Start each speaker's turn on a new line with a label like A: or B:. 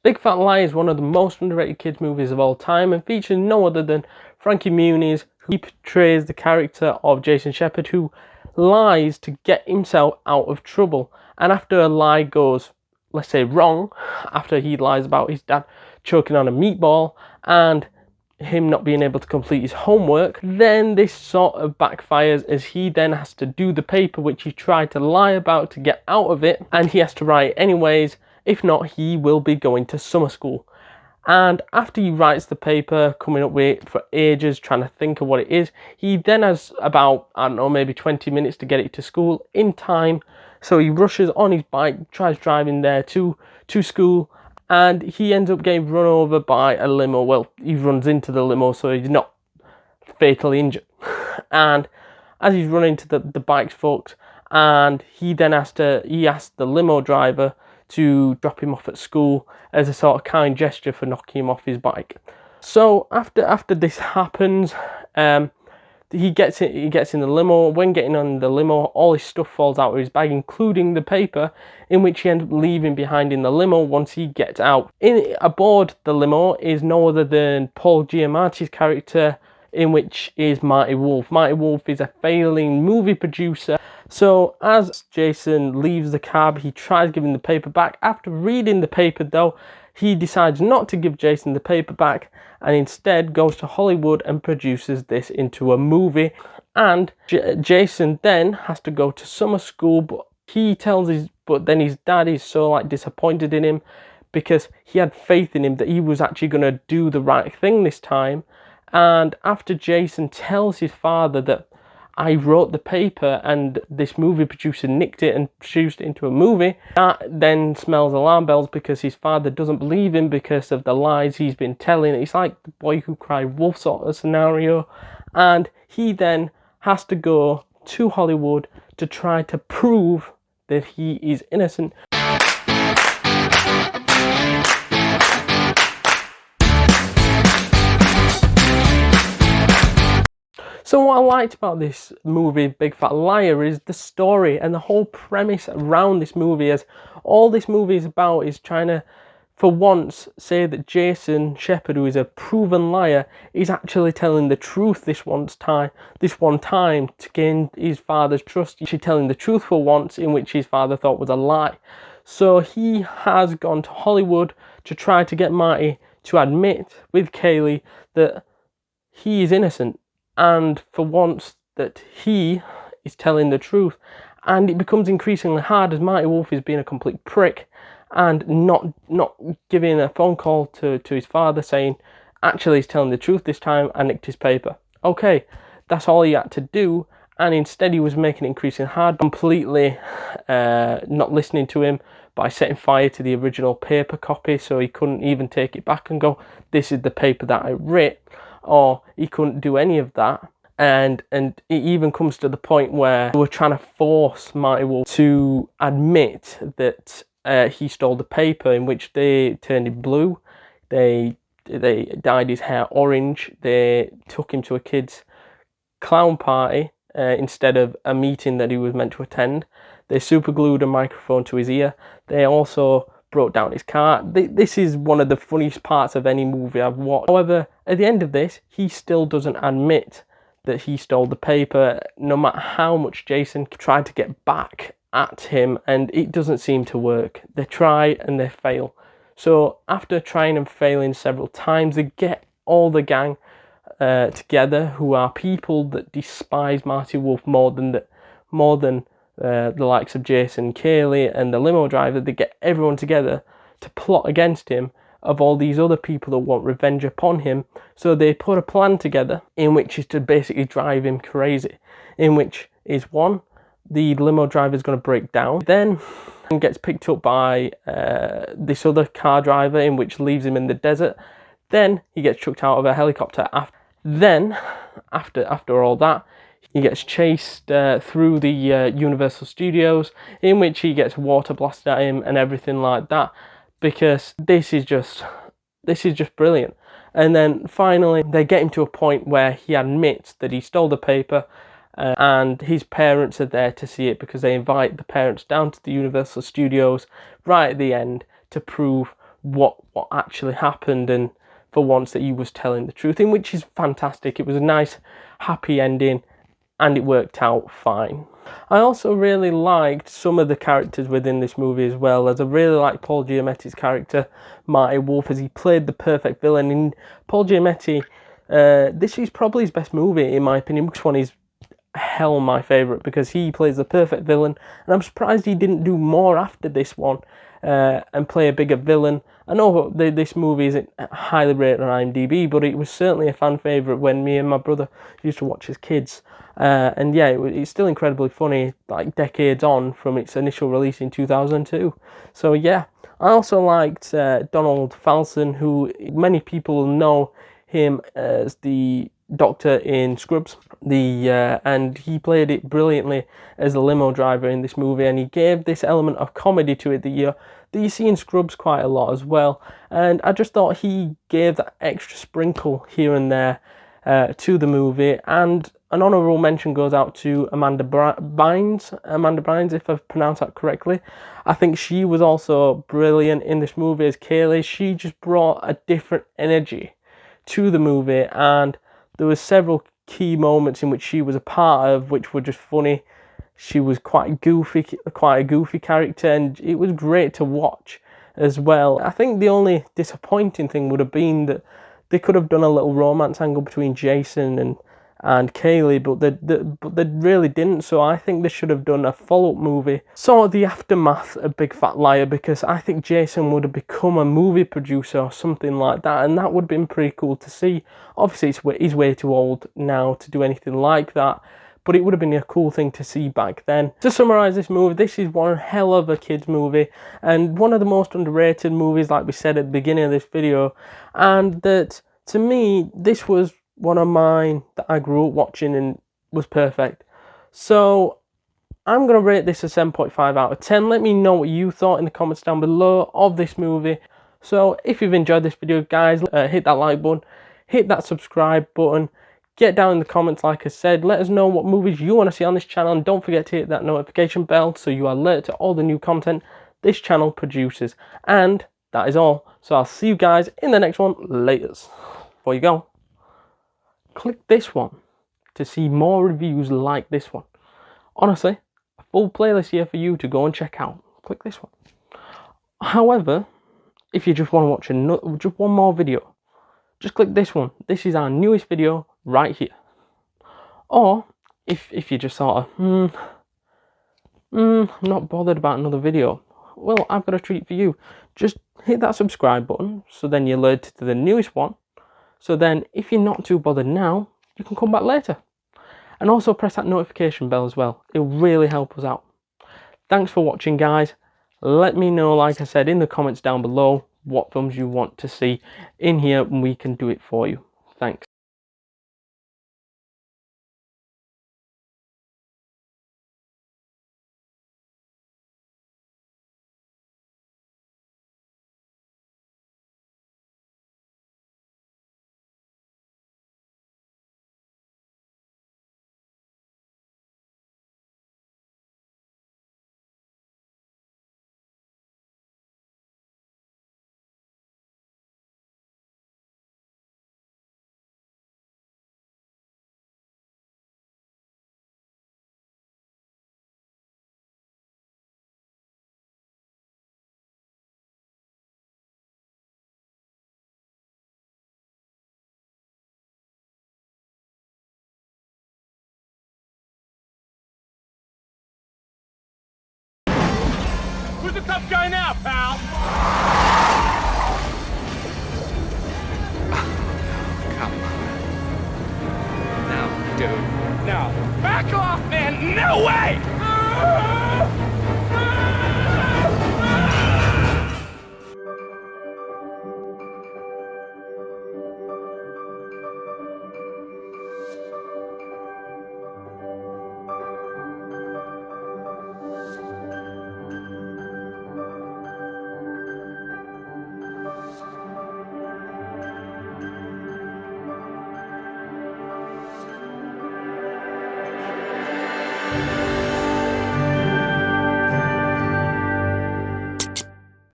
A: Big Fat Lie is one of the most underrated kids movies of all time and features no other than Frankie Muniz, who portrays the character of Jason Shepard, who lies to get himself out of trouble. And after a lie goes, let's say, wrong, after he lies about his dad choking on a meatball and him not being able to complete his homework, then this sort of backfires as he then has to do the paper which he tried to lie about to get out of it, and he has to write it anyways. If not, he will be going to summer school. And after he writes the paper, coming up with it for ages, trying to think of what it is, he then has about, I don't know, maybe 20 minutes to get it to school in time. So he rushes on his bike, tries driving there to school, and he ends up getting run over by a limo. Well, he runs into the limo, so he's not fatally injured. And as he's running to the bike's fucked, and he then asks the limo driver to drop him off at school as a sort of kind gesture for knocking him off his bike. So after this happens, he gets in the limo. When getting on the limo, all his stuff falls out of his bag, including the paper, in which he ends up leaving behind in the limo once he gets out. Aboard the limo is no other than Paul Giamatti's character, in which is Marty Wolf. Marty Wolf is a failing movie producer. So as Jason leaves the cab, he tries giving the paper back. After reading the paper though, he decides not to give Jason the paper back and instead goes to Hollywood and produces this into a movie. And Jason then has to go to summer school, but then his dad is so disappointed in him because he had faith in him that he was actually going to do the right thing this time. And after Jason tells his father that I wrote the paper and this movie producer nicked it and produced it into a movie, that then smells alarm bells because his father doesn't believe him because of the lies he's been telling. It's like the boy who cried wolf sort of scenario. And he then has to go to Hollywood to try to prove that he is innocent. So what I liked about this movie, Big Fat Liar, is the story and the whole premise around this movie. As all this movie is about is trying to, for once, say that Jason Shepard, who is a proven liar, is actually telling the truth this one time to gain his father's trust. He's telling the truth for once, in which his father thought was a lie. So he has gone to Hollywood to try to get Marty to admit with Kaylee that he is innocent. And for once that he is telling the truth. And it becomes increasingly hard as Marty Wolf is being a complete prick and not giving a phone call to his father saying, actually he's telling the truth this time, I nicked his paper. Okay, that's all he had to do. And instead he was making it increasingly hard, completely not listening to him by setting fire to the original paper copy, so he couldn't even take it back and go, this is the paper that I wrote. Or he couldn't do any of that, and it even comes to the point where we're trying to force Marty Wolf to admit that he stole the paper, in which they turned him blue, they dyed his hair orange, they took him to a kid's clown party instead of a meeting that he was meant to attend, they superglued a microphone to his ear, they also broke down his car. This is one of the funniest parts of any movie I've watched. However, at the end of this, he still doesn't admit that he stole the paper, no matter how much Jason tried to get back at him, and it doesn't seem to work. They try and they fail. So after trying and failing several times, they get all the gang together, who are people that despise Marty Wolf more than the likes of Jason, Kaylee and the limo driver. They get everyone together to plot against him of all these other people that want revenge upon him. So they put a plan together in which is to basically drive him crazy, in which is one, the limo driver is going to break down, then gets picked up by this other car driver, in which leaves him in the desert, then he gets chucked out of a helicopter. Then after all that, he gets chased through the Universal Studios, in which he gets water blasted at him and everything like that, because this is just brilliant. And then finally they get him to a point where he admits that he stole the paper, and his parents are there to see it, because they invite the parents down to the Universal Studios right at the end to prove what actually happened, and for once that he was telling the truth, in which is fantastic. It was a nice, happy ending, and it worked out fine. I also really liked some of the characters within this movie as well, as I really liked Paul Giamatti's character, Marty Wolf, as he played the perfect villain. In Paul Giamatti, this is probably his best movie, in my opinion. Which one is hell my favourite, because he plays the perfect villain, and I'm surprised he didn't do more after this one and play a bigger villain. I know this movie isn't highly rated on IMDb, but it was certainly a fan favourite when me and my brother used to watch as kids. And yeah, it's still incredibly funny, like decades on from its initial release in 2002. So yeah, I also liked Donald Faison, who many people know him as the Doctor in Scrubs, and he played it brilliantly as the limo driver in this movie, and he gave this element of comedy to it that you see in Scrubs quite a lot as well. And I just thought he gave that extra sprinkle here and there to the movie. And an honourable mention goes out to Amanda Bynes, if I've pronounced that correctly. I think she was also brilliant in this movie as Kaylee. She just brought a different energy to the movie, and there were several key moments in which she was a part of, which were just funny. She was quite a goofy character, and it was great to watch as well. I think the only disappointing thing would have been that they could have done a little romance angle between Jason and Kaylee, but they really didn't. So I think they should have done a follow-up movie, sort of the aftermath of Big Fat Liar, because I think Jason would have become a movie producer or something like that, and that would have been pretty cool to see. Obviously, he's way too old now to do anything like that, but it would have been a cool thing to see back then. To summarise this movie, this is one hell of a kids movie, and one of the most underrated movies, like we said at the beginning of this video, and that, to me, this was one of mine that I grew up watching and was perfect. So I'm going to rate this a 7.5 out of 10. Let me know what you thought in the comments down below of this movie. So if you've enjoyed this video, guys, hit that like button, hit that subscribe button, get down in the comments like I said, let us know what movies you want to see on this channel, and don't forget to hit that notification bell so you are alert to all the new content this channel produces. And that is all. So I'll see you guys in the next one. Laters. Before you go, click this one to see more reviews like this one. Honestly, a full playlist here for you to go and check out. Click this one. However, if you just want to watch just one more video, just click this one. This is our newest video right here. Or if you just sort of I'm not bothered about another video, well, I've got a treat for you. Just hit that subscribe button so then you're alerted to the newest one. So then, if you're not too bothered now, you can come back later. And also press that notification bell as well. It'll really help us out. Thanks for watching, guys. Let me know, like I said, in the comments down below, what films you want to see in here, and we can do it for you. Thanks.
B: Who's the tough guy now, pal?